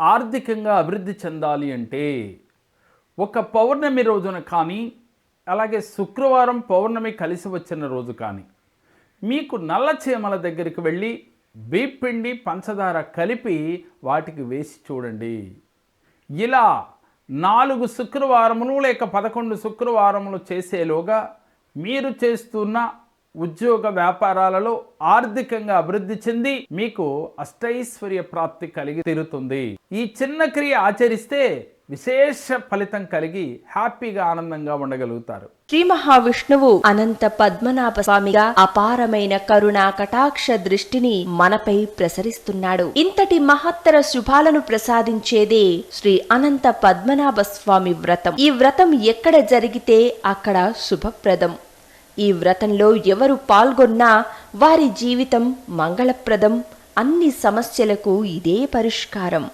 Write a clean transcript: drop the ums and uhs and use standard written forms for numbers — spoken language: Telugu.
ఆర్థికంగా అభివృద్ధి చెందాలి అంటే ఒక పౌర్ణమి రోజున కానీ, అలాగే శుక్రవారం పౌర్ణమి కలిసి వచ్చిన రోజు కానీ, మీకు నల్ల చీమల దగ్గరికి వెళ్ళి వేపిండి పంచదార కలిపి వాటికి వేసి చూడండి. ఇలా 4 శుక్రవారములు లేక 11 శుక్రవారములు చేసేలోగా మీరు చేస్తున్న ఉద్యోగ వ్యాపారాలలో ఆర్థికంగా అభివృద్ధి చెంది మీకు అష్టైశ్వర్య ప్రాప్తి కలిగి తీరుతుంది. ఈ చిన్న క్రియ ఆచరిస్తే విశేష ఫలితం కలిగి హ్యాపీగా ఆనందంగా ఉండగలుగుతారు. శ్రీ మహావిష్ణువు అనంత పద్మనాభ స్వామిగా అపారమైన కరుణా కటాక్ష దృష్టిని మనపై ప్రసరిస్తున్నాడు. ఇంతటి మహత్తర శుభాలను ప్రసాదించేదే శ్రీ అనంత పద్మనాభ స్వామి వ్రతం. ఈ వ్రతం ఎక్కడ జరిగితే అక్కడ శుభప్రదం. ఈ వ్రతంలో ఎవరు పాల్గొన్నా వారి జీవితం మంగళప్రదం. అన్ని సమస్యలకు ఇదే పరిష్కారం.